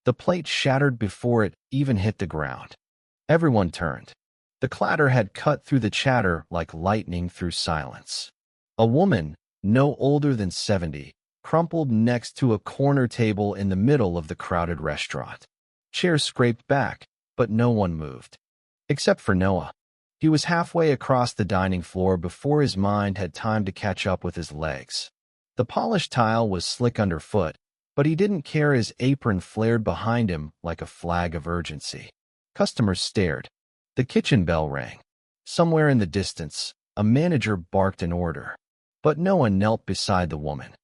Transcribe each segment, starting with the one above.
The plate shattered before it even hit the ground. Everyone turned. The clatter had cut through the chatter like lightning through silence. A woman, no older than 70, crumpled next to a corner table in the middle of the crowded restaurant. Chairs scraped back, but no one moved. Except for Noah. He was halfway across the dining floor before his mind had time to catch up with his legs. The polished tile was slick underfoot, but he didn't care. His apron flared behind him like a flag of urgency. Customers stared. The kitchen bell rang. Somewhere in the distance, a manager barked an order. But Noah knelt beside the woman.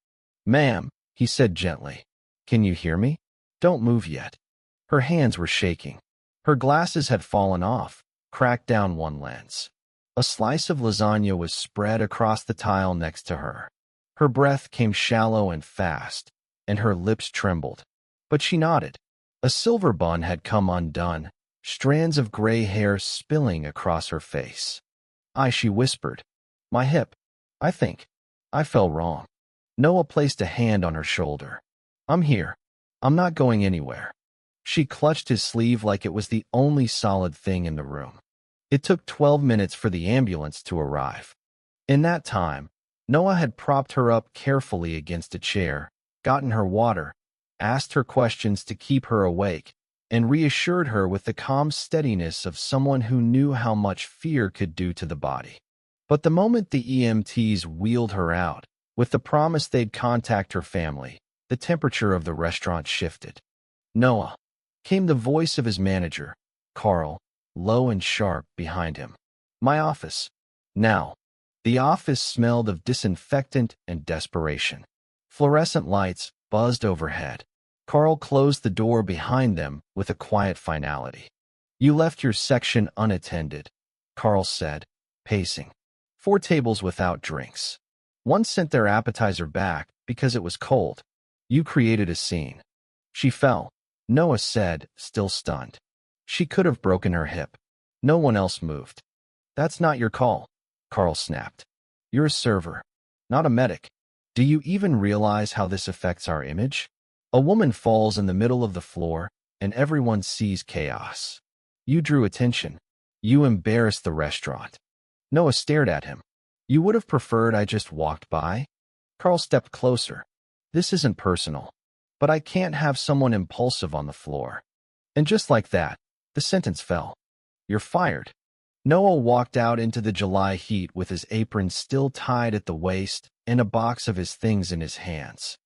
"Ma'am," he said gently. "Can you hear me? Don't move yet." Her hands were shaking. Her glasses had fallen off, cracked down one lens. A slice of lasagna was spread across the tile next to her. Her breath came shallow and fast, and her lips trembled. But she nodded. A silver bun had come undone, strands of gray hair spilling across her face. She whispered. "My hip. I think. I fell wrong." Noah placed a hand on her shoulder. "I'm here. I'm not going anywhere." She clutched his sleeve like it was the only solid thing in the room. It took 12 minutes for the ambulance to arrive. In that time, Noah had propped her up carefully against a chair, gotten her water, asked her questions to keep her awake, and reassured her with the calm steadiness of someone who knew how much fear could do to the body. But the moment the EMTs wheeled her out, with the promise they'd contact her family, the temperature of the restaurant shifted. "Noah," came the voice of his manager, Carl, low and sharp behind him. "My office. Now." The office smelled of disinfectant and desperation. Fluorescent lights buzzed overhead. Carl closed the door behind them with a quiet finality. "You left your section unattended," Carl said, pacing. 4 tables without drinks. One sent their appetizer back because it was cold. You created a scene. She fell, Noah said, still stunned. She could have broken her hip. No one else moved. "That's not your call," Carl snapped. "You're a server, not a medic. Do you even realize how this affects our image? A woman falls in the middle of the floor, and everyone sees chaos. You drew attention. You embarrassed the restaurant." Noah stared at him. "You would have preferred I just walked by?" Carl stepped closer. "This isn't personal, but I can't have someone impulsive on the floor." And just like that, the sentence fell. "You're fired." Noah walked out into the July heat with his apron still tied at the waist and a box of his things in his hands.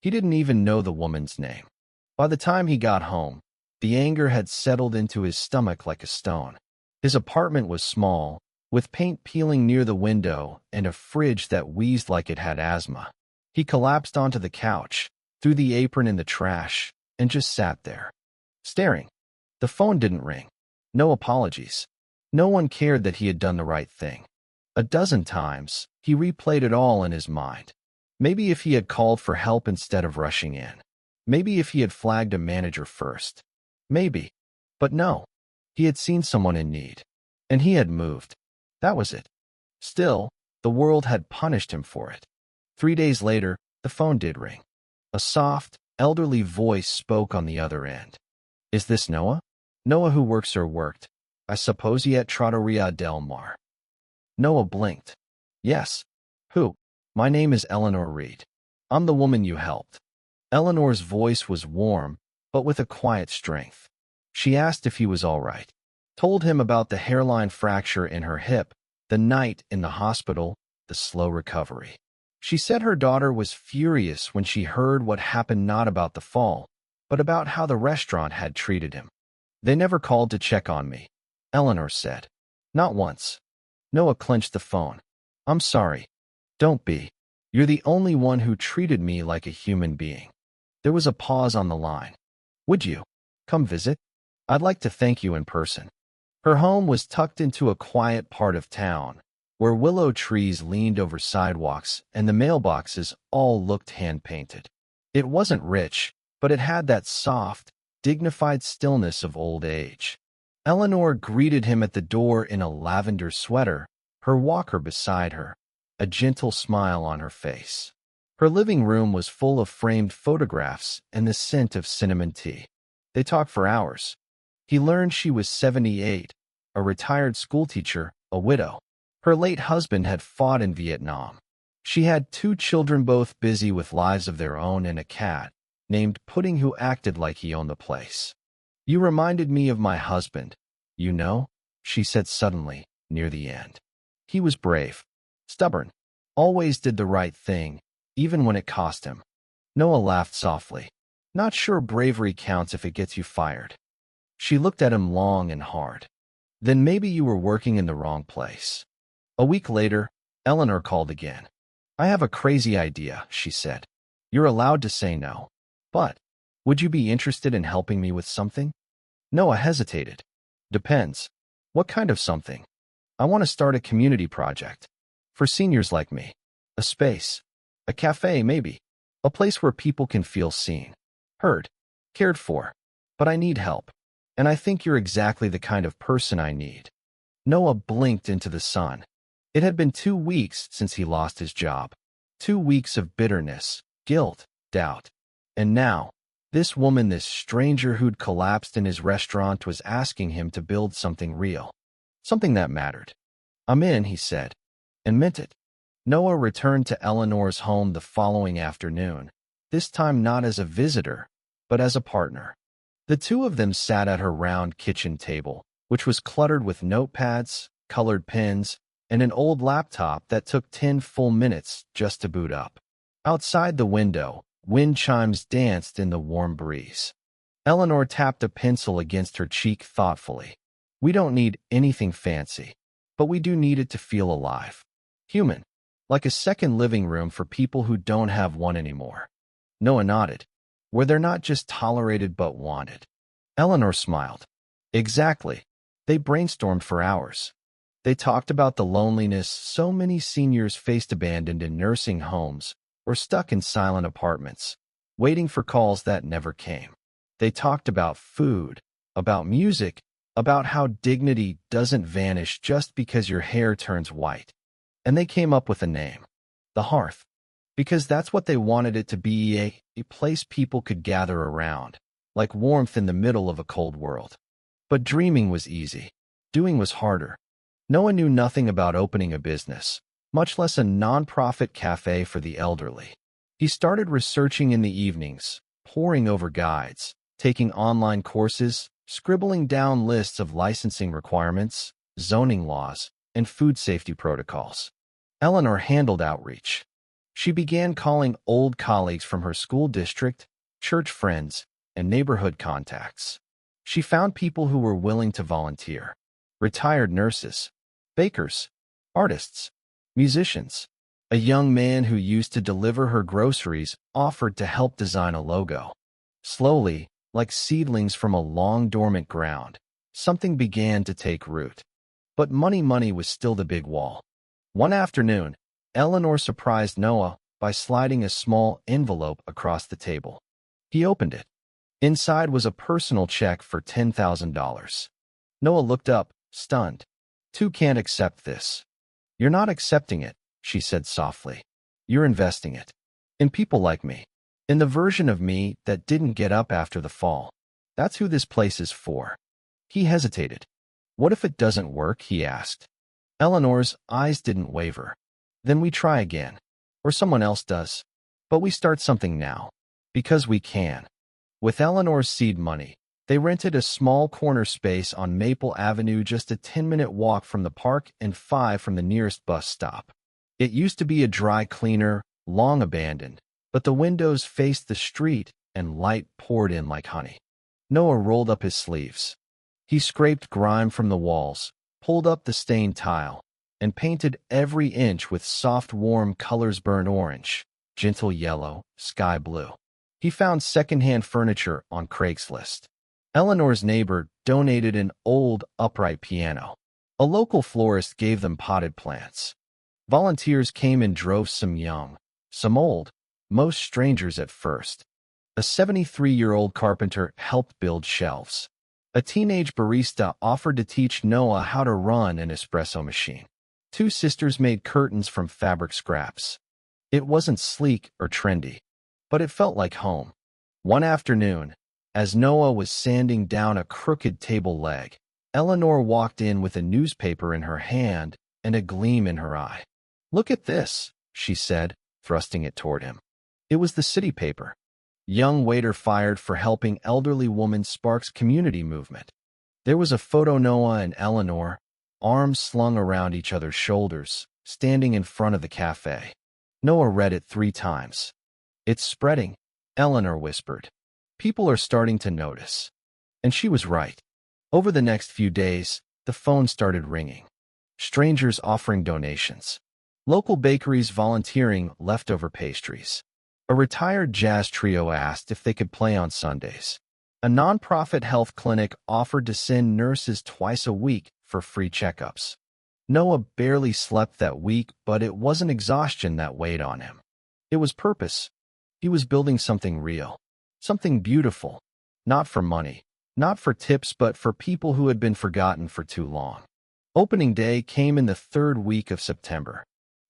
He didn't even know the woman's name. By the time he got home, the anger had settled into his stomach like a stone. His apartment was small, with paint peeling near the window and a fridge that wheezed like it had asthma. He collapsed onto the couch, threw the apron in the trash, and just sat there, staring. The phone didn't ring. No apologies. No one cared that he had done the right thing. A dozen times, he replayed it all in his mind. Maybe if he had called for help instead of rushing in. Maybe if he had flagged a manager first. Maybe. But no. He had seen someone in need. And he had moved. That was it. Still, the world had punished him for it. 3 days later, the phone did ring. A soft, elderly voice spoke on the other end. "Is this Noah?" "Noah who works or worked. I suppose he at Trattoria del Mar." Noah blinked. "Yes. Who?" "My name is Eleanor Reed. I'm the woman you helped." Eleanor's voice was warm, but with a quiet strength. She asked if he was all right. Told him about the hairline fracture in her hip, the night in the hospital, the slow recovery. She said her daughter was furious when she heard what happened, not about the fall, but about how the restaurant had treated him. "They never called to check on me," Eleanor said. "Not once." Noah clenched the phone. "I'm sorry. Don't be. You're the only one who treated me like a human being." There was a pause on the line. "Would you come visit? I'd like to thank you in person." Her home was tucked into a quiet part of town, where willow trees leaned over sidewalks and the mailboxes all looked hand-painted. It wasn't rich, but it had that soft, dignified stillness of old age. Eleanor greeted him at the door in a lavender sweater, her walker beside her, a gentle smile on her face. Her living room was full of framed photographs and the scent of cinnamon tea. They talked for hours. He learned she was 78, a retired schoolteacher, a widow. Her late husband had fought in Vietnam. She had 2 children, both busy with lives of their own, and a cat named Pudding who acted like he owned the place. "You reminded me of my husband, you know," she said suddenly, near the end. "He was brave, stubborn, always did the right thing, even when it cost him." Noah laughed softly. "Not sure bravery counts if it gets you fired." She looked at him long and hard. "Then maybe you were working in the wrong place." A week later, Eleanor called again. "I have a crazy idea," she said. "You're allowed to say no. But would you be interested in helping me with something?" Noah hesitated. "Depends. What kind of something?" "I want to start a community project. For seniors like me. A space. A cafe, maybe. A place where people can feel seen, heard, cared for. But I need help. And I think you're exactly the kind of person I need." Noah blinked into the sun. It had been 2 weeks since he lost his job. 2 weeks of bitterness, guilt, doubt. And now, this woman, this stranger who'd collapsed in his restaurant, was asking him to build something real. Something that mattered. "I'm in," he said, and meant it. Noah returned to Eleanor's home the following afternoon, this time not as a visitor, but as a partner. The two of them sat at her round kitchen table, which was cluttered with notepads, colored pens, and an old laptop that took 10 full minutes just to boot up. Outside the window, wind chimes danced in the warm breeze. Eleanor tapped a pencil against her cheek thoughtfully. "We don't need anything fancy, but we do need it to feel alive. Human. Like a second living room for people who don't have one anymore." Noah nodded. "Where they're not just tolerated but wanted." Eleanor smiled. "Exactly." They brainstormed for hours. They talked about the loneliness so many seniors faced, abandoned in nursing homes or stuck in silent apartments, waiting for calls that never came. They talked about food, about music, about how dignity doesn't vanish just because your hair turns white. And they came up with a name. The Hearth. Because that's what they wanted it to be, a place people could gather around, like warmth in the middle of a cold world. But dreaming was easy. Doing was harder. Noah knew nothing about opening a business, much less a non-profit cafe for the elderly. He started researching in the evenings, poring over guides, taking online courses, scribbling down lists of licensing requirements, zoning laws, and food safety protocols. Eleanor handled outreach. She began calling old colleagues from her school district, church friends, and neighborhood contacts. She found people who were willing to volunteer. Retired nurses, bakers, artists, musicians. A young man who used to deliver her groceries offered to help design a logo. Slowly, like seedlings from a long dormant ground, something began to take root. But money was still the big wall. One afternoon, Eleanor surprised Noah by sliding a small envelope across the table. He opened it. Inside was a personal check for $10,000. Noah looked up, stunned. "You can't accept this." "You're not accepting it," she said softly. "You're investing it. In people like me. In the version of me that didn't get up after the fall. That's who this place is for." He hesitated. "What if it doesn't work?" he asked. Eleanor's eyes didn't waver. "Then we try again. Or someone else does. But we start something now. Because we can." With Eleanor's seed money, they rented a small corner space on Maple Avenue, just a 10-minute walk from the park and 5 from the nearest bus stop. It used to be a dry cleaner, long abandoned, but the windows faced the street and light poured in like honey. Noah rolled up his sleeves. He scraped grime from the walls, pulled up the stained tile, and painted every inch with soft, warm colors: burnt orange, gentle yellow, sky blue. He found secondhand furniture on Craigslist. Eleanor's neighbor donated an old, upright piano. A local florist gave them potted plants. Volunteers came in droves, some young, some old, most strangers at first. A 73-year-old carpenter helped build shelves. A teenage barista offered to teach Noah how to run an espresso machine. 2 sisters made curtains from fabric scraps. It wasn't sleek or trendy, but it felt like home. One afternoon, As Noah was sanding down a crooked table leg, Eleanor walked in with a newspaper in her hand and a gleam in her eye. "Look at this," she said, thrusting it toward him. It was the city paper. "Young waiter fired for helping elderly woman sparks community movement." There was a photo Noah and Eleanor, arms slung around each other's shoulders, standing in front of the cafe. Noah read it 3 times. "It's spreading," Eleanor whispered. "People are starting to notice." And she was right. Over the next few days, the phone started ringing. Strangers offering donations. Local bakeries volunteering leftover pastries. A retired jazz trio asked if they could play on Sundays. A nonprofit health clinic offered to send nurses twice a week for free checkups. Noah barely slept that week, but it wasn't exhaustion that weighed on him. It was purpose. He was building something real, something beautiful, not for money, not for tips, but for people who had been forgotten for too long. Opening day came in the 3rd week of September.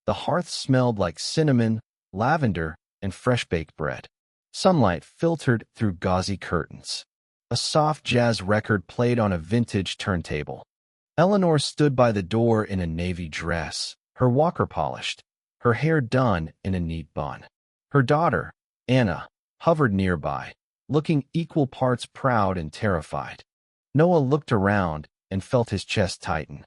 The hearth smelled like cinnamon, lavender, and fresh-baked bread. Sunlight filtered through gauzy curtains. A soft jazz record played on a vintage turntable. Eleanor stood by the door in a navy dress, her walker polished, her hair done in a neat bun. Her daughter, Anna, hovered nearby, looking equal parts proud and terrified. Noah looked around and felt his chest tighten.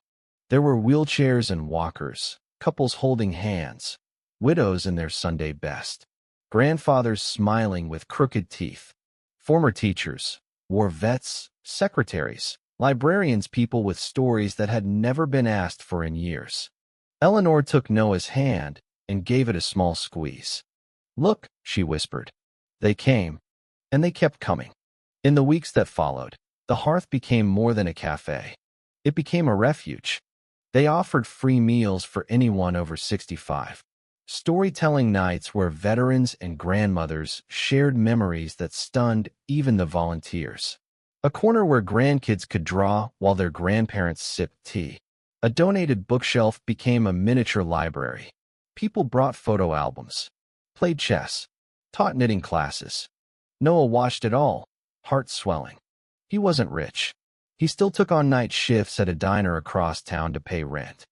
There were wheelchairs and walkers, couples holding hands, widows in their Sunday best, grandfathers smiling with crooked teeth, former teachers, war vets, secretaries, librarians, people with stories that had never been asked for in years. Eleanor took Noah's hand and gave it a small squeeze. "Look," she whispered. They came, and they kept coming. In the weeks that followed, the hearth became more than a cafe. It became a refuge. They offered free meals for anyone over 65. Storytelling nights where veterans and grandmothers shared memories that stunned even the volunteers. A corner where grandkids could draw while their grandparents sipped tea. A donated bookshelf became a miniature library. People brought photo albums, played chess, taught knitting classes. Noah watched it all, heart swelling. He wasn't rich. He still took on night shifts at a diner across town to pay rent.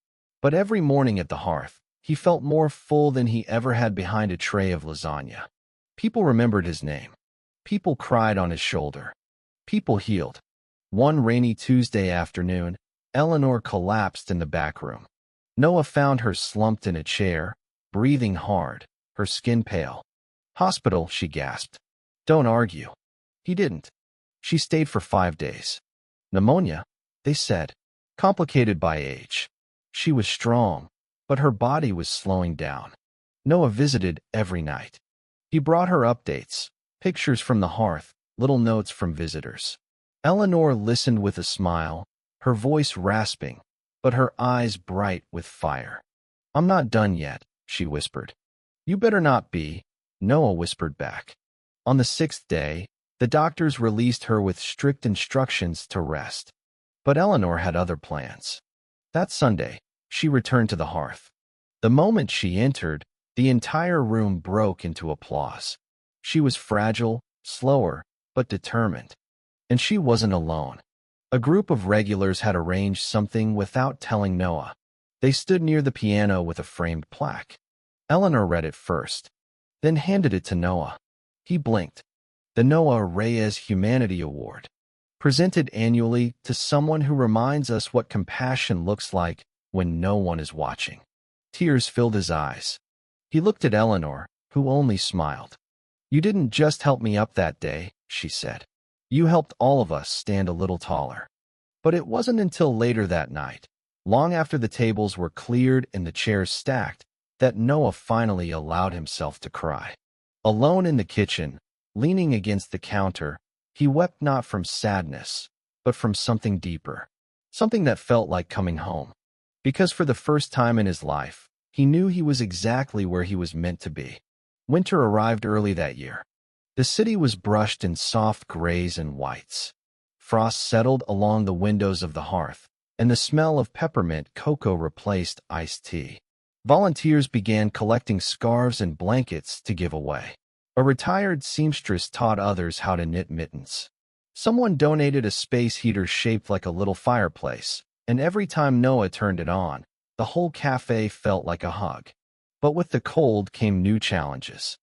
But every morning at the hearth, he felt more full than he ever had behind a tray of lasagna. People remembered his name. People cried on his shoulder. People healed. One rainy Tuesday afternoon, Eleanor collapsed in the back room. Noah found her slumped in a chair, breathing hard, her skin pale. "Hospital," she gasped. "Don't argue." He didn't. She stayed for 5 days. "Pneumonia," they said. "Complicated by age." She was strong, but her body was slowing down. Noah visited every night. He brought her updates, pictures from the hearth, little notes from visitors. Eleanor listened with a smile, her voice rasping, but her eyes bright with fire. "I'm not done yet," she whispered. "You better not be," Noah whispered back. On the 6th day, the doctors released her with strict instructions to rest. But Eleanor had other plans. That Sunday, she returned to the hearth. The moment she entered, the entire room broke into applause. She was fragile, slower, but determined. And she wasn't alone. A group of regulars had arranged something without telling Noah. They stood near the piano with a framed plaque. Eleanor read it first, then handed it to Noah. He blinked. The Noah Reyes Humanity Award, presented annually to someone who reminds us what compassion looks like when no one is watching. Tears filled his eyes. He looked at Eleanor, who only smiled. "You didn't just help me up that day," she said. "You helped all of us stand a little taller." But it wasn't until later that night, long after the tables were cleared and the chairs stacked, that Noah finally allowed himself to cry. Alone in the kitchen, leaning against the counter, he wept not from sadness, but from something deeper, something that felt like coming home. Because for the first time in his life, he knew he was exactly where he was meant to be. Winter arrived early that year. The city was brushed in soft grays and whites. Frost settled along the windows of the hearth, and the smell of peppermint cocoa replaced iced tea. Volunteers began collecting scarves and blankets to give away. A retired seamstress taught others how to knit mittens. Someone donated a space heater shaped like a little fireplace, and every time Noah turned it on, the whole cafe felt like a hug. But with the cold came new challenges.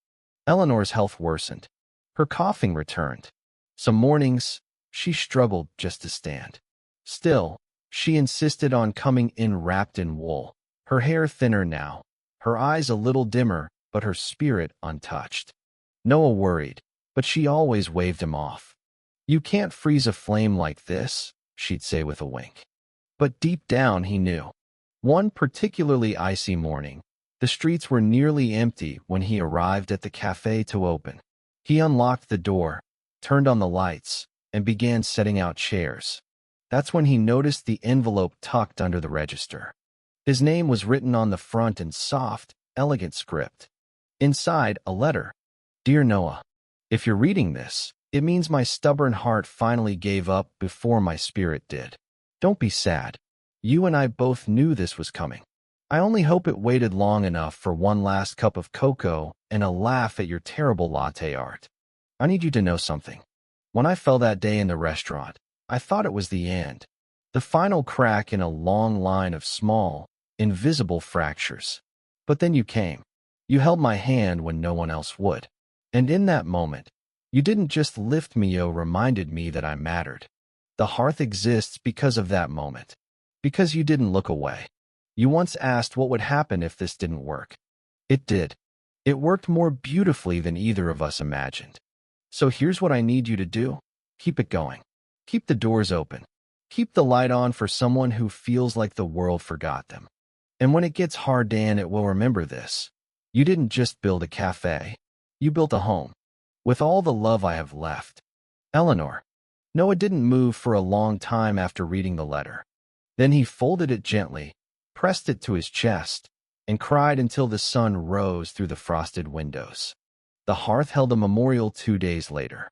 Eleanor's health worsened. Her coughing returned. Some mornings, she struggled just to stand. Still, she insisted on coming in wrapped in wool, her hair thinner now, her eyes a little dimmer, but her spirit untouched. Noah worried, but she always waved him off. "You can't freeze a flame like this," she'd say with a wink. But deep down he knew. One particularly icy morning, the streets were nearly empty when he arrived at the cafe to open. He unlocked the door, turned on the lights, and began setting out chairs. That's when he noticed the envelope tucked under the register. His name was written on the front in soft, elegant script. Inside, a letter. "Dear Noah, if you're reading this, it means my stubborn heart finally gave up before my spirit did. Don't be sad. You and I both knew this was coming. I only hope it waited long enough for one last cup of cocoa and a laugh at your terrible latte art. I need you to know something. When I fell that day in the restaurant, I thought it was the end. The final crack in a long line of small, invisible fractures. But then you came. You held my hand when no one else would. And in that moment, you didn't just lift me, you reminded me that I mattered. The hearth exists because of that moment. Because you didn't look away. You once asked what would happen if this didn't work. It did. It worked more beautifully than either of us imagined. So here's what I need you to do. Keep it going. Keep the doors open. Keep the light on for someone who feels like the world forgot them. And when it gets hard, Dan, it will remember this. You didn't just build a cafe. You built a home. With all the love I have left. Eleanor." Noah didn't move for a long time after reading the letter. Then he folded it gently, pressed it to his chest, and cried until the sun rose through the frosted windows. The hearth held a memorial 2 days later.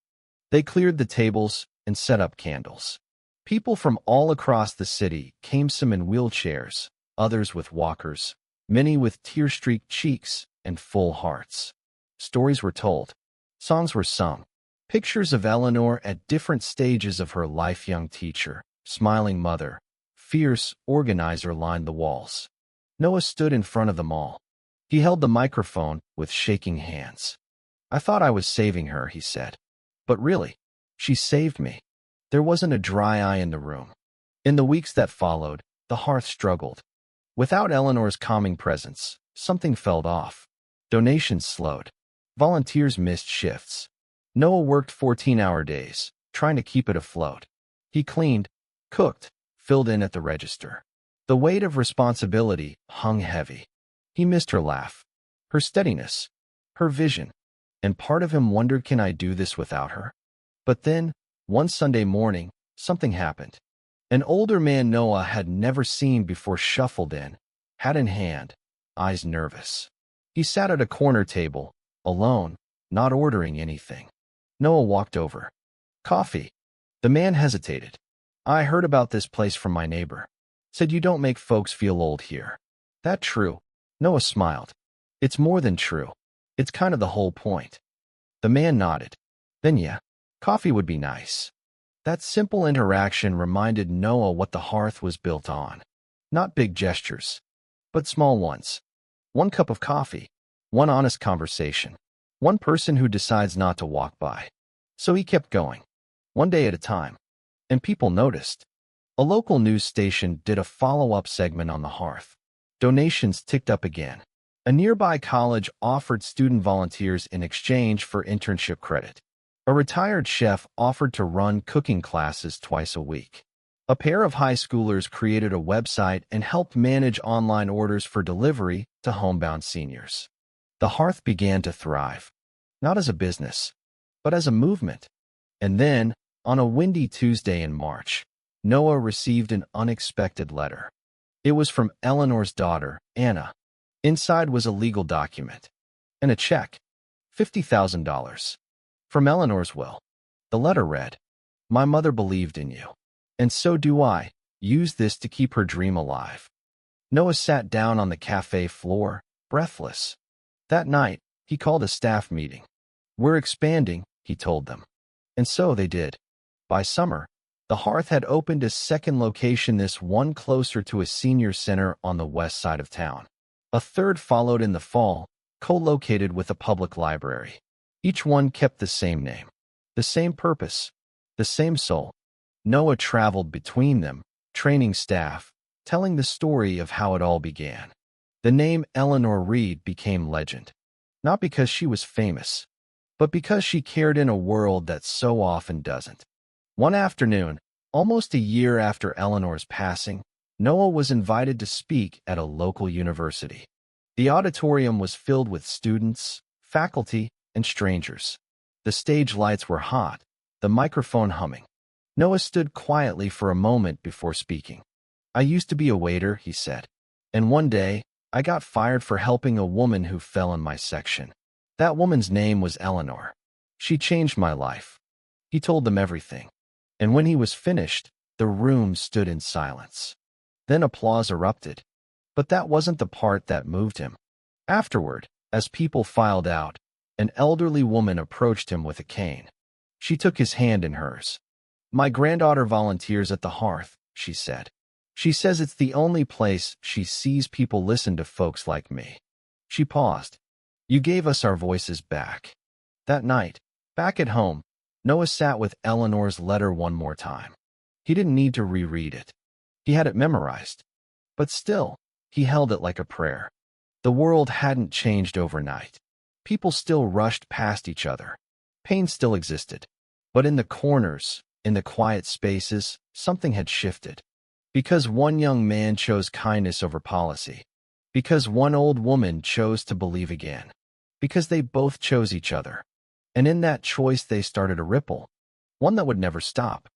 They cleared the tables and set up candles. People from all across the city came, some in wheelchairs, others with walkers, many with tear-streaked cheeks and full hearts. Stories were told. Songs were sung. Pictures of Eleanor at different stages of her life, young teacher, smiling mother, fierce organizer, lined the walls. Noah stood in front of them all. He held the microphone with shaking hands. "I thought I was saving her," he said. "But really, she saved me." There wasn't a dry eye in the room. In the weeks that followed, the hearth struggled. Without Eleanor's calming presence, something fell off. Donations slowed. Volunteers missed shifts. Noah worked 14-hour days, trying to keep it afloat. He cleaned, cooked, filled in at the register. The weight of responsibility hung heavy. He missed her laugh, her steadiness, her vision, and part of him wondered, can I do this without her? But then, one Sunday morning, something happened. An older man Noah had never seen before shuffled in, hat in hand, eyes nervous. He sat at a corner table, alone, not ordering anything. Noah walked over. "Coffee." The man hesitated. "I heard about this place from my neighbor. Said you don't make folks feel old here." "That true?" Noah smiled. "It's more than true. It's kind of the whole point." The man nodded. "Then yeah, coffee would be nice." That simple interaction reminded Noah what the hearth was built on. Not big gestures, but small ones. One cup of coffee, one honest conversation, one person who decides not to walk by. So he kept going, one day at a time. And people noticed. A local news station did a follow-up segment on the hearth. Donations ticked up again. A nearby college offered student volunteers in exchange for internship credit. A retired chef offered to run cooking classes twice a week. A pair of high schoolers created a website and helped manage online orders for delivery to homebound seniors. The hearth began to thrive, not as a business, but as a movement. And then, on a windy Tuesday in March, Noah received an unexpected letter. It was from Eleanor's daughter, Anna. Inside was a legal document and a check, $50,000. From Eleanor's will. The letter read, "My mother believed in you, and so do I. Use this to keep her dream alive." Noah sat down on the cafe floor, breathless. That night, he called a staff meeting. "We're expanding," he told them. And so they did. By summer, the Hearth had opened a second location, this one closer to a senior center on the west side of town. A third followed in the fall, co-located with a public library. Each one kept the same name, the same purpose, the same soul. Noah traveled between them, training staff, telling the story of how it all began. The name Eleanor Reed became legend, not because she was famous, but because she cared in a world that so often doesn't. One afternoon, almost a year after Eleanor's passing, Noah was invited to speak at a local university. The auditorium was filled with students, faculty, and strangers. The stage lights were hot, the microphone humming. Noah stood quietly for a moment before speaking. "I used to be a waiter," he said, "and one day, I got fired for helping a woman who fell in my section. That woman's name was Eleanor. She changed my life." He told them everything. And when he was finished, the room stood in silence. Then applause erupted. But that wasn't the part that moved him. Afterward, as people filed out, an elderly woman approached him with a cane. She took his hand in hers. "My granddaughter volunteers at the Hearth," she said. "She says it's the only place she sees people listen to folks like me." She paused. "You gave us our voices back." That night, back at home, Noah sat with Eleanor's letter one more time. He didn't need to reread it. He had it memorized. But still, he held it like a prayer. The world hadn't changed overnight. People still rushed past each other. Pain still existed. But in the corners, in the quiet spaces, something had shifted. Because one young man chose kindness over policy. Because one old woman chose to believe again. Because they both chose each other. And in that choice they started a ripple. One that would never stop.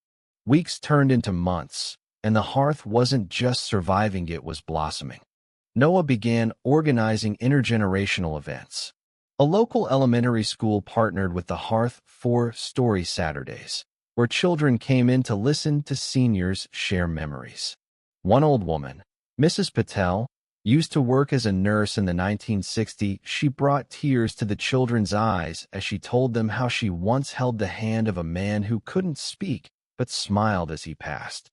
Weeks turned into months, and the Hearth wasn't just surviving, it was blossoming. Noah began organizing intergenerational events. A local elementary school partnered with the Hearth for Story Saturdays, where children came in to listen to seniors share memories. One old woman, Mrs. Patel, used to work as a nurse in the 1960s. She brought tears to the children's eyes as she told them how she once held the hand of a man who couldn't speak but smiled as he passed.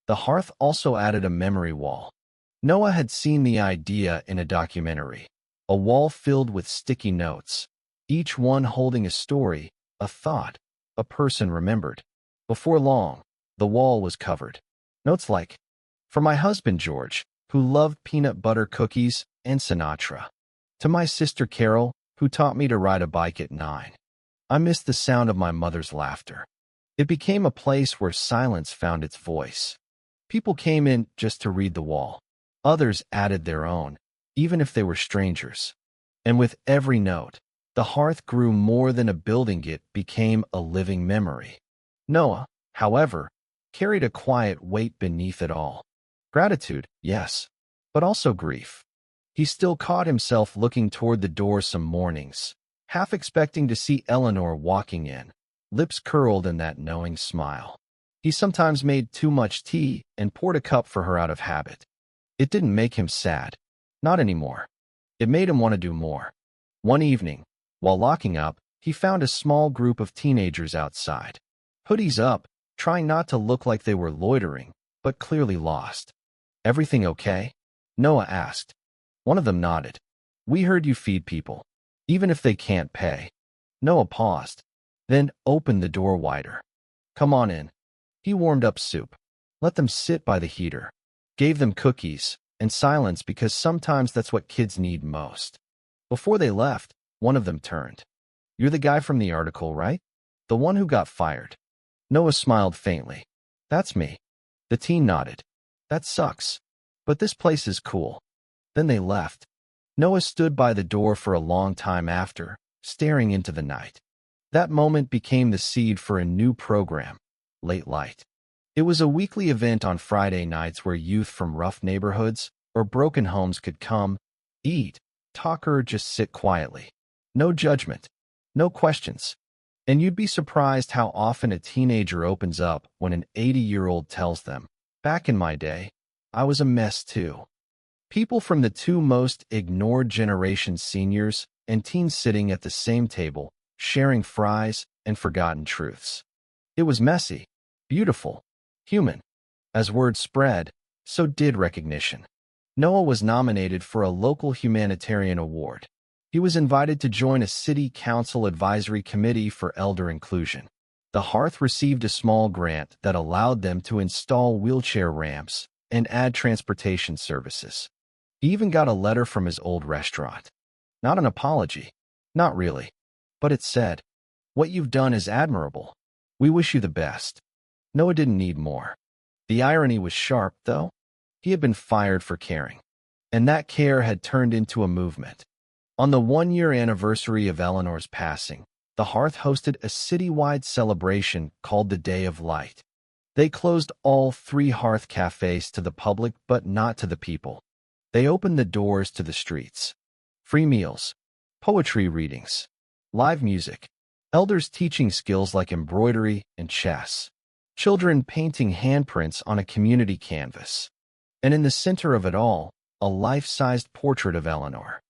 The Hearth also added a memory wall. Noah had seen the idea in a documentary, a wall filled with sticky notes, each one holding a story, a thought, a person remembered. Before long, the wall was covered. Notes like, "For my husband George, who loved peanut butter cookies and Sinatra. To my sister Carol, who taught me to ride a bike at 9. I miss the sound of my mother's laughter." It became a place where silence found its voice. People came in just to read the wall. Others added their own, even if they were strangers. And with every note, the Hearth grew more than a building, it became a living memory. Noah, however, carried a quiet weight beneath it all. Gratitude, yes, but also grief. He still caught himself looking toward the door some mornings, half expecting to see Eleanor walking in, lips curled in that knowing smile. He sometimes made too much tea and poured a cup for her out of habit. It didn't make him sad. Not anymore. It made him want to do more. One evening, while locking up, he found a small group of teenagers outside. Hoodies up, trying not to look like they were loitering, but clearly lost. "Everything okay?" Noah asked. One of them nodded. "We heard you feed people, even if they can't pay." Noah paused, then opened the door wider. "Come on in." He warmed up soup, let them sit by the heater, gave them cookies, and silence, because sometimes that's what kids need most. Before they left, one of them turned. "You're the guy from the article, right? The one who got fired?" Noah smiled faintly. "That's me." The teen nodded. "That sucks. But this place is cool." Then they left. Noah stood by the door for a long time after, staring into the night. That moment became the seed for a new program, Late Light. It was a weekly event on Friday nights where youth from rough neighborhoods or broken homes could come, eat, talk, or just sit quietly. No judgment, no questions. And you'd be surprised how often a teenager opens up when an 80-year-old tells them, "Back in my day, I was a mess too." People from the two most ignored generations, seniors and teens, sitting at the same table, sharing fries and forgotten truths. It was messy, beautiful, human. As word spread, so did recognition. Noah was nominated for a local humanitarian award. He was invited to join a city council advisory committee for elder inclusion. The Hearth received a small grant that allowed them to install wheelchair ramps and add transportation services. He even got a letter from his old restaurant. Not an apology. Not really. But it said, "What you've done is admirable. We wish you the best." Noah didn't need more. The irony was sharp, though. He had been fired for caring. And that care had turned into a movement. On the one-year anniversary of Eleanor's passing, the Hearth hosted a citywide celebration called the Day of Light. They closed all 3 Hearth cafes to the public but not to the people. They opened the doors to the streets. Free meals, poetry readings, live music, elders teaching skills like embroidery and chess, children painting handprints on a community canvas. And in the center of it all, a life-sized portrait of Eleanor.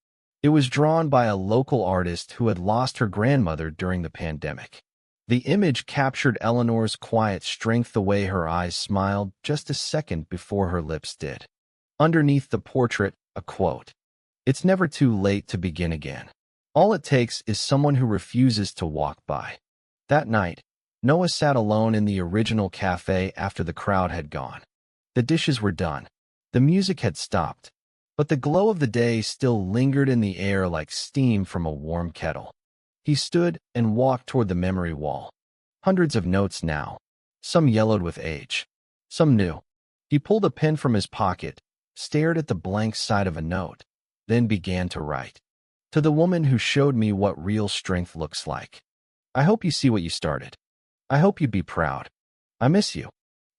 It was drawn by a local artist who had lost her grandmother during the pandemic. The image captured Eleanor's quiet strength, the way her eyes smiled just a second before her lips did. Underneath the portrait, a quote: "It's never too late to begin again. All it takes is someone who refuses to walk by." That night, Noah sat alone in the original cafe after the crowd had gone. The dishes were done. The music had stopped. But the glow of the day still lingered in the air like steam from a warm kettle. He stood and walked toward the memory wall. Hundreds of notes now, some yellowed with age, some new. He pulled a pen from his pocket, stared at the blank side of a note, then began to write. "To the woman who showed me what real strength looks like. I hope you see what you started. I hope you'd be proud. I miss you."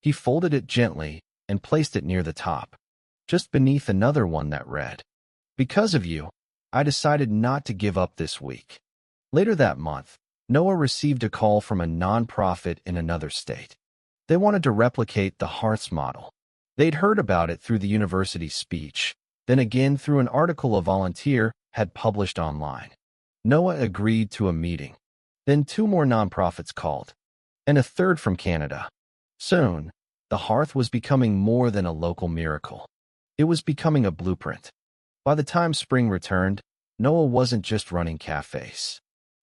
He folded it gently and placed it near the top, just beneath another one that read, "Because of you, I decided not to give up this week." Later that month, Noah received a call from a nonprofit in another state. They wanted to replicate the Hearth's model. They'd heard about it through the university speech, then again through an article a volunteer had published online. Noah agreed to a meeting. Then 2 more nonprofits called, and a third from Canada. Soon, the Hearth was becoming more than a local miracle. It was becoming a blueprint. By the time spring returned, Noah wasn't just running cafes.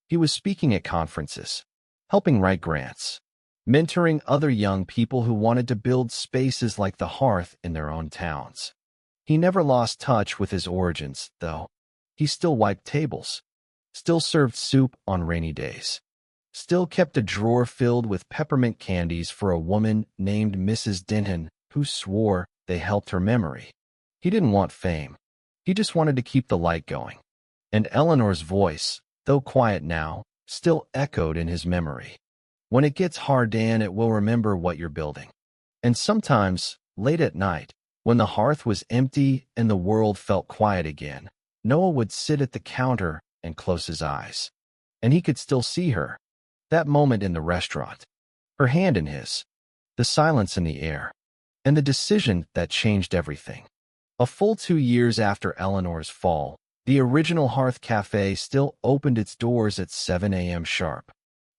He was speaking at conferences, helping write grants, mentoring other young people who wanted to build spaces like the Hearth in their own towns. He never lost touch with his origins, though. He still wiped tables, still served soup on rainy days, still kept a drawer filled with peppermint candies for a woman named Mrs. Denton who swore they helped her memory. He didn't want fame. He just wanted to keep the light going. And Eleanor's voice, though quiet now, still echoed in his memory. "When it gets hard, Dan, it will remember what you're building." And sometimes, late at night, when the Hearth was empty and the world felt quiet again, Noah would sit at the counter and close his eyes. And he could still see her. That moment in the restaurant. Her hand in his. The silence in the air. And the decision that changed everything. A full 2 years after Eleanor's fall, the original Hearth Cafe still opened its doors at 7 a.m. sharp.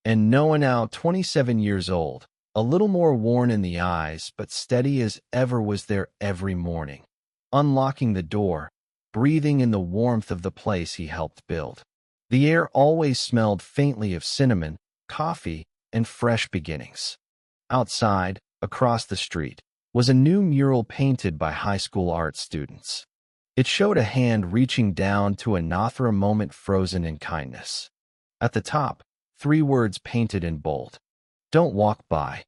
And Noah, now 27 years old, a little more worn in the eyes but steady as ever, was there every morning, unlocking the door, breathing in the warmth of the place he helped build. The air always smelled faintly of cinnamon, coffee, and fresh beginnings. Outside, across the street, was a new mural painted by high school art students. It showed a hand reaching down to unearth a moment frozen in kindness. At the top, 3 words painted in bold: "Don't walk by."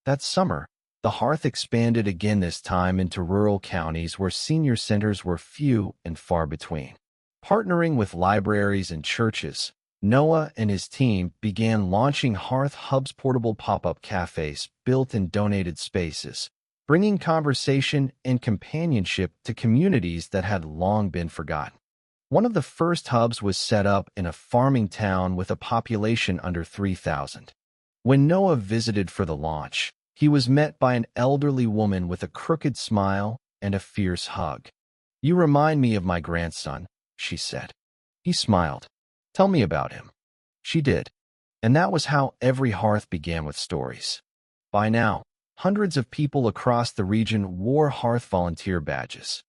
That summer, the Hearth expanded again, this time into rural counties where senior centers were few and far between. Partnering with libraries and churches, Noah and his team began launching Hearth Hubs, portable pop-up cafes built in donated spaces, bringing conversation and companionship to communities that had long been forgotten. One of the first hubs was set up in a farming town with a population under 3,000. When Noah visited for the launch, he was met by an elderly woman with a crooked smile and a fierce hug. "You remind me of my grandson," she said. He smiled. "Tell me about him." She did. And that was how every hearth began, with stories. By now, hundreds of people across the region wore hearth volunteer badges.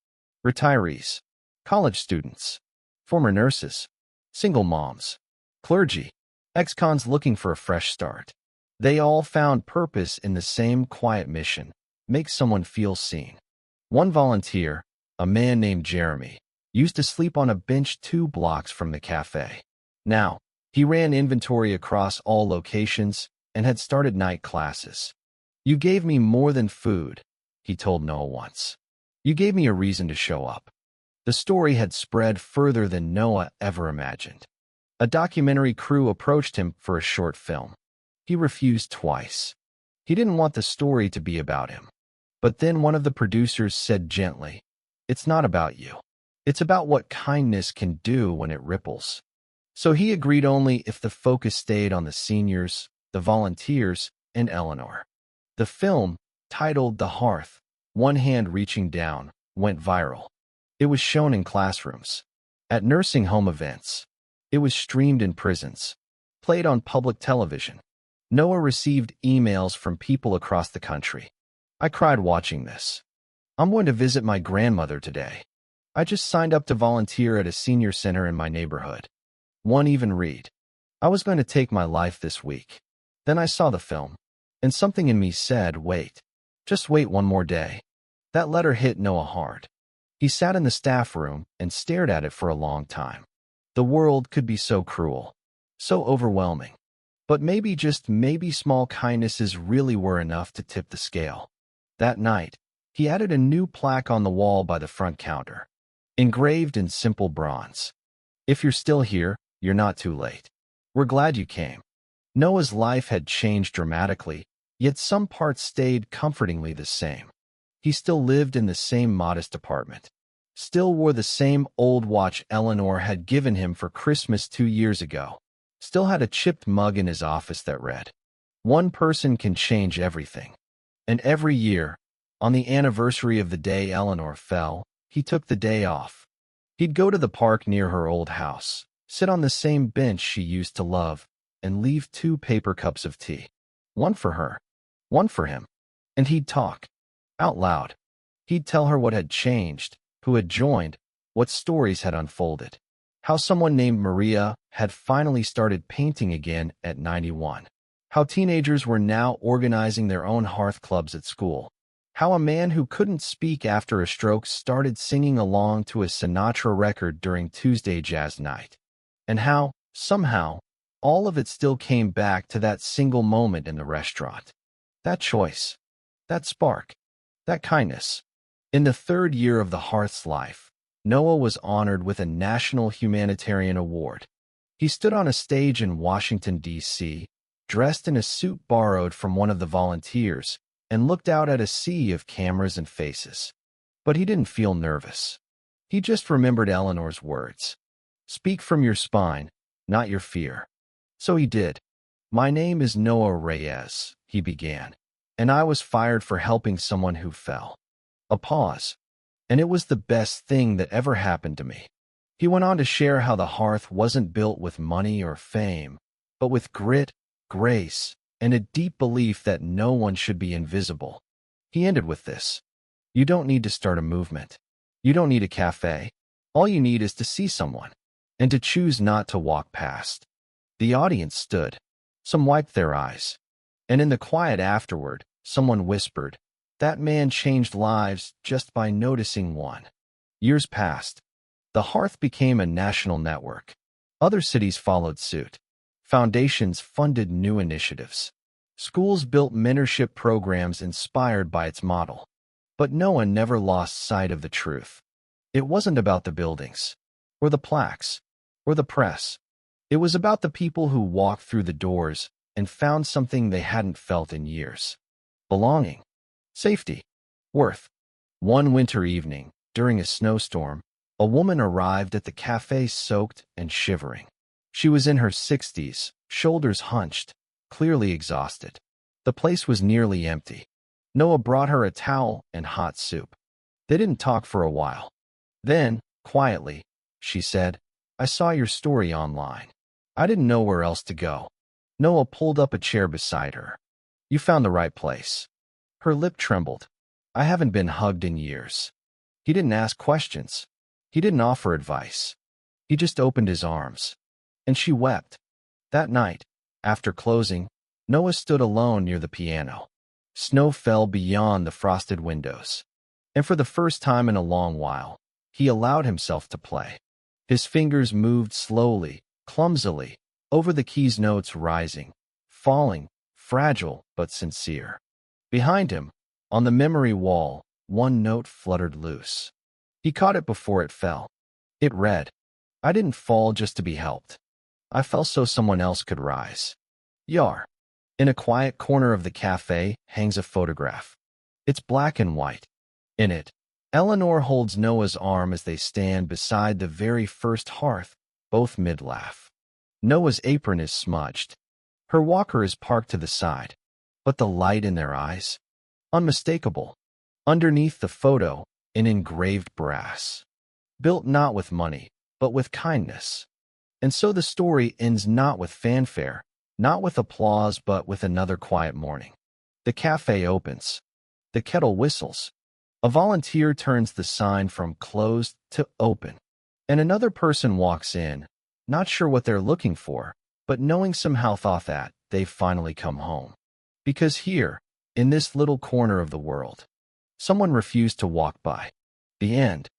Retirees, college students, former nurses, single moms, clergy, ex-cons looking for a fresh start. They all found purpose in the same quiet mission: make someone feel seen. One volunteer, a man named Jeremy, used to sleep on a bench 2 blocks from the cafe. Now, he ran inventory across all locations and had started night classes. "You gave me more than food," he told Noah once. "You gave me a reason to show up." The story had spread further than Noah ever imagined. A documentary crew approached him for a short film. He refused twice. He didn't want the story to be about him. But then one of the producers said gently, "It's not about you. It's about what kindness can do when it ripples." So he agreed, only if the focus stayed on the seniors, the volunteers, and Eleanor. The film, titled The Hearth, One Hand Reaching Down, went viral. It was shown in classrooms, at nursing home events. It was streamed in prisons, played on public television. Noah received emails from people across the country. "I cried watching this. I'm going to visit my grandmother today. I just signed up to volunteer at a senior center in my neighborhood." One even read, "I was going to take my life this week. Then I saw the film, and something in me said, wait. Just wait one more day." That letter hit Noah hard. He sat in the staff room and stared at it for a long time. The world could be so cruel, so overwhelming. But maybe, just maybe, small kindnesses really were enough to tip the scale. That night, he added a new plaque on the wall by the front counter, engraved in simple bronze. "If you're still here, you're not too late. We're glad you came." Noah's life had changed dramatically, yet some parts stayed comfortingly the same. He still lived in the same modest apartment, still wore the same old watch Eleanor had given him for Christmas 2 years ago, still had a chipped mug in his office that read, "One person can change everything." And every year, on the anniversary of the day Eleanor fell, he took the day off. He'd go to the park near her old house, sit on the same bench she used to love, and leave 2 paper cups of tea. One for her, one for him. And he'd talk, out loud. He'd tell her what had changed, who had joined, what stories had unfolded. How someone named Maria had finally started painting again at 91. How teenagers were now organizing their own hearth clubs at school. How a man who couldn't speak after a stroke started singing along to a Sinatra record during Tuesday jazz night. And how, somehow, all of it still came back to that single moment in the restaurant. That choice, that spark, that kindness. In the 3rd year of the hearth's life, Noah was honored with a National Humanitarian Award. He stood on a stage in Washington, D.C., dressed in a suit borrowed from one of the volunteers, and looked out at a sea of cameras and faces. But he didn't feel nervous. He just remembered Eleanor's words. "Speak from your spine, not your fear." So he did. "My name is Noah Reyes," he began, "and I was fired for helping someone who fell." A pause. "And it was the best thing that ever happened to me." He went on to share how the hearth wasn't built with money or fame, but with grit, grace, and a deep belief that no one should be invisible. He ended with this: "You don't need to start a movement. You don't need a cafe. All you need is to see someone, and to choose not to walk past." The audience stood. Some wiped their eyes. And in the quiet afterward, someone whispered, "That man changed lives just by noticing one." Years passed. The hearth became a national network. Other cities followed suit. Foundations funded new initiatives. Schools built mentorship programs inspired by its model. But Noah never lost sight of the truth. It wasn't about the buildings, or the plaques, or the press. It was about the people who walked through the doors and found something they hadn't felt in years: belonging, safety, worth. One winter evening, during a snowstorm, a woman arrived at the cafe soaked and shivering. She was in her 60s, shoulders hunched, clearly exhausted. The place was nearly empty. Noah brought her a towel and hot soup. They didn't talk for a while. Then, quietly, she said, "I saw your story online. I didn't know where else to go. Noah pulled up a chair beside her. You found the right place. Her lip trembled. I haven't been hugged in years. He didn't ask questions. He didn't offer advice. He just opened his arms. And she wept. That night, after closing, Noah stood alone near the piano. Snow fell beyond the frosted windows. And for the first time in a long while, he allowed himself to play. His fingers moved slowly, clumsily, over the keys, notes rising, falling, fragile but sincere. Behind him, on the memory wall, one note fluttered loose. He caught it before it fell. It read, I didn't fall just to be helped. I fell so someone else could rise. Yar. In a quiet corner of the cafe hangs a photograph. It's black and white. In it, Eleanor holds Noah's arm as they stand beside the very first hearth, both mid-laugh. Noah's apron is smudged. Her walker is parked to the side, but the light in their eyes, unmistakable. Underneath the photo, in engraved brass. Built not with money, but with kindness. And so the story ends not with fanfare, not with applause, but with another quiet morning. The cafe opens. The kettle whistles. A volunteer turns the sign from closed to open. And another person walks in, not sure what they're looking for, but knowing somehow thought that they've finally come home. Because here, in this little corner of the world, someone refused to walk by. The end.